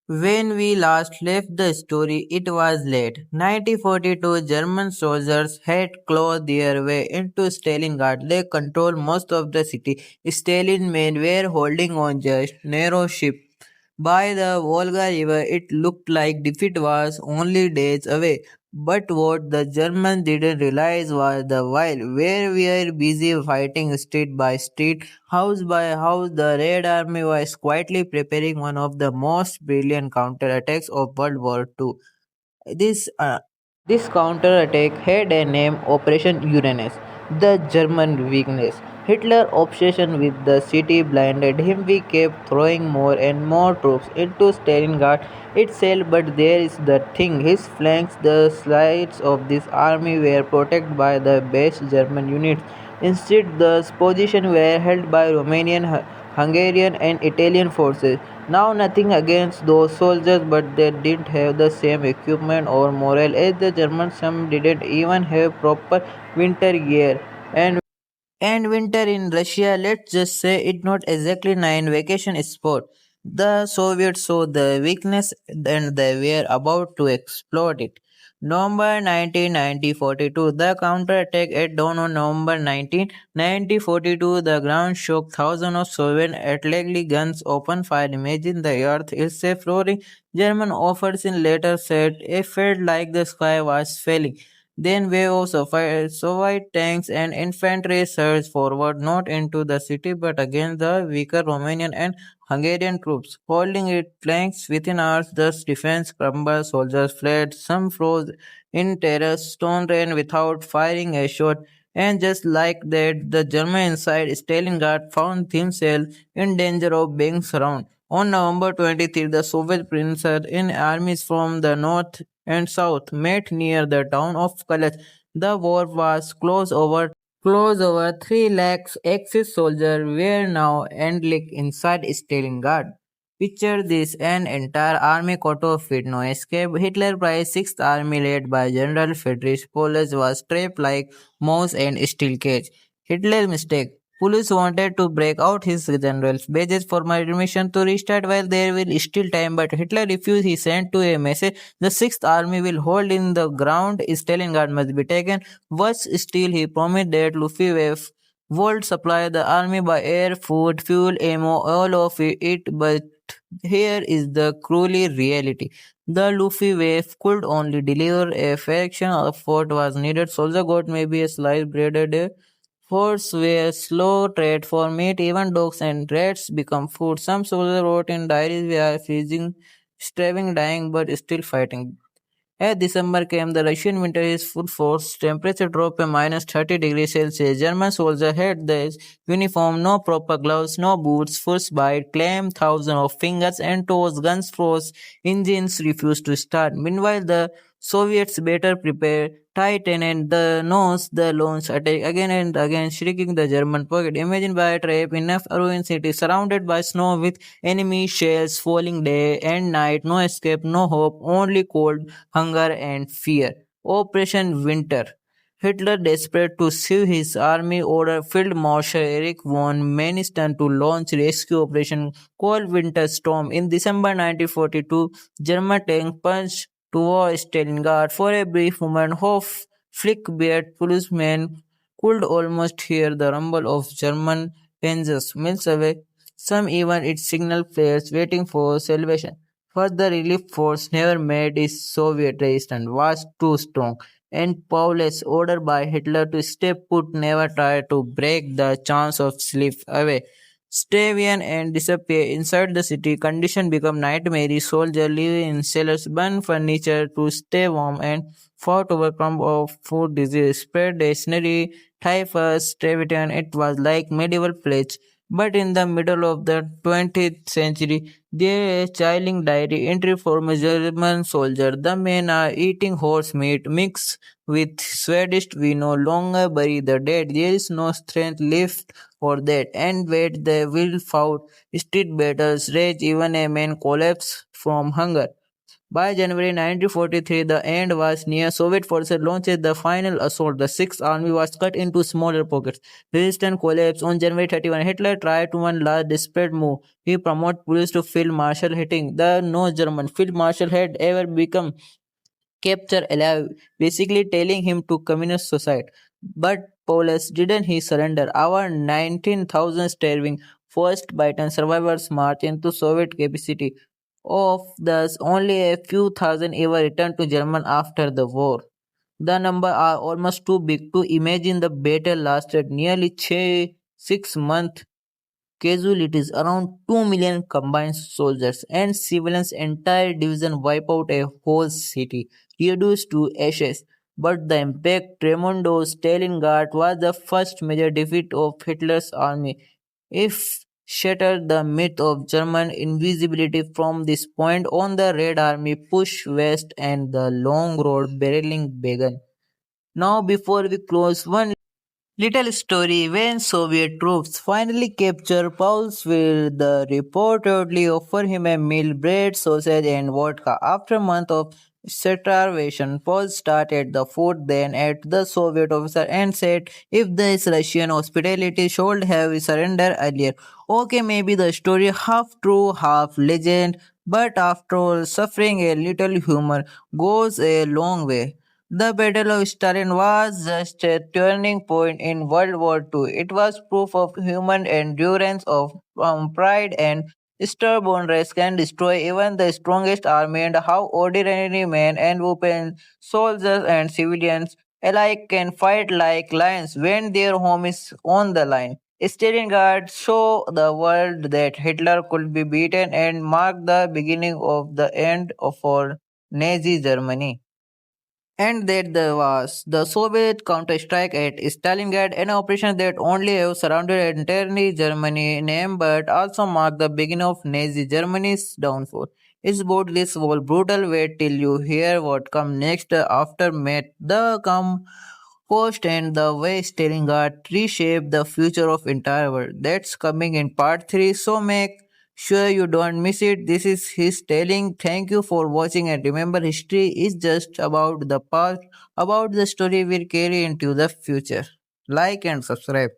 When we last left the story, it was late. 1942 German soldiers had clawed their way into Stalingrad. They controlled most of the city. Stalin men were holding on just narrow ship. By the Volga River, it looked like defeat was only days away. But what the Germans didn't realize was the while where we were busy fighting street by street, house by house, the Red Army was quietly preparing one of the most brilliant counterattacks of World War II. This this counterattack had a name Operation Uranus, the German weakness. Hitler's obsession with the city blinded him. We kept throwing more and more troops into Stalingrad itself, but there is the thing. His flanks, the sides of this army were protected by the best German units. Instead, the positions were held by Romanian, Hungarian, and Italian forces. Now, nothing against those soldiers, but they didn't have the same equipment or morale as the Germans. Some didn't even have proper winter gear. And winter in Russia, let's just say it not exactly nine vacation spot. The Soviets saw the weakness and they were about to exploit it. November 19, 1942, the counterattack at dawn on November 19, 1942, the ground shook. Thousands of Soviet artillery guns opened fire. Imagine the earth itself roaring. German officers later said it felt like the sky was falling. Then waves of Soviet tanks and infantry surged forward, not into the city but against the weaker Romanian and Hungarian troops. Holding its flanks within hours, the defense crumbled, soldiers fled, some froze in terror, stone ran without firing a shot, and just like that, the German inside Stalingrad found himself in danger of being surrounded. On November 23, the Soviet princes in armies from the north and south met near the town of Kalach. The war was close over 3 lakhs Axis soldiers were now endlich inside Stalingrad. Picture this, an entire army cut off with no escape. Hitler Prize 6th Army led by General Friedrich Paulus was trapped like mouse in steel cage. Hitler's mistake. Police wanted to break out his general's badges for my permission to restart while there will still time, but Hitler refused. He sent to a message, the 6th Army will hold in the ground, Stalingrad must be taken. Worse still, he promised that Luftwaffe would supply the army by air, food, fuel, ammo, all of it, but here is the cruelly reality. The Luftwaffe could only deliver a fraction of what was needed. Soldier got maybe a slice bread a day. Horses were slow trade for meat, even dogs and rats become food. Some soldiers wrote in diaries, we are freezing, starving, dying, but still fighting. As December came, the Russian winter is full force. Temperature dropped to minus 30 degrees Celsius. German soldiers had their uniform, no proper gloves, no boots, frostbite, claimed thousands of fingers and toes, guns froze, engines refused to start. Meanwhile, the Soviets better prepared, tightened the nose, the launch attack again and again, shrinking the German pocket. Imagine by a trap, enough ruined city surrounded by snow with enemy shells falling day and night, no escape, no hope, only cold, hunger, and fear. Operation Winter. Hitler, desperate to save his army, ordered Field Marshal Erich von Manstein to launch rescue operation called Winter Storm. In December 1942, German tank punched toward Stalingrad. For a brief moment, hope flick-beard policemen could almost hear the rumble of German panzers miles away, some even its signal flares waiting for salvation. But the relief force never made its Soviet resistance was too strong, and Paulus, ordered by Hitler to stay put, never tried to break the chance of slip away. Stravian and disappear inside the city. Condition become nightmare. Soldiers live in cellars, burn furniture to stay warm, and fought overcome of food disease. Spread dysentery, typhus, stravian. It was like medieval plague. But in the middle of the 20th century, there is a chilling diary entry from a German soldier. The men are eating horse meat mixed with Swedish. We no longer bury the dead. There is no strength left for that. And wait, the will fought street battles rage. Even a man collapsed from hunger. By January 1943, the end was near. Soviet forces launched the final assault. The Sixth Army was cut into smaller pockets. Resistance collapsed on January 31. Hitler tried to one last desperate move. He promoted police to Field Marshal Hitting, the no German Field Marshal had ever become capture alive, basically telling him to communist suicide. But Paulus didn't he surrender. Our 19,000 starving, frostbitten survivors marched into Soviet capacity. Of thus, only a few thousand ever returned to Germany after the war. The numbers are almost too big to imagine. The battle lasted nearly 6 months. Casualties around 2 million combined soldiers and civilians entire division wipe out a whole city, reduced to ashes. But the impact Tremondo Stalingrad was the first major defeat of Hitler's army. If shattered the myth of German invisibility from this point on the Red Army pushed west and the long road barreling began. Now before we close, one little story. When Soviet troops finally capture Paulsville, the reportedly offer him a meal, bread, sausage, and vodka. After a month of starvation, Paul started the food then at the Soviet officer and said if this Russian hospitality should have surrendered earlier. Okay, maybe the story half true, half legend, but after all, suffering a little humor goes a long way. The Battle of Stalin was just a turning point in World War II. It was proof of human endurance, of pride and stubbornness can destroy even the strongest army, and how ordinary men and women, soldiers and civilians alike can fight like lions when their home is on the line. Stalingrad show the world that Hitler could be beaten and mark the beginning of the end for Nazi Germany. And that there was the Soviet counter-strike at Stalingrad, an operation that only have surrounded entirely Germany name but also marked the beginning of Nazi Germany's downfall. It's both this whole brutal wait till you hear what come next aftermath, the compost and the way Stalingrad reshaped the future of entire world. That's coming in part 3, so make sure you don't miss it. This is his telling. Thank you for watching and remember history is just about the past, about the story we'll carry into the future. Like and subscribe.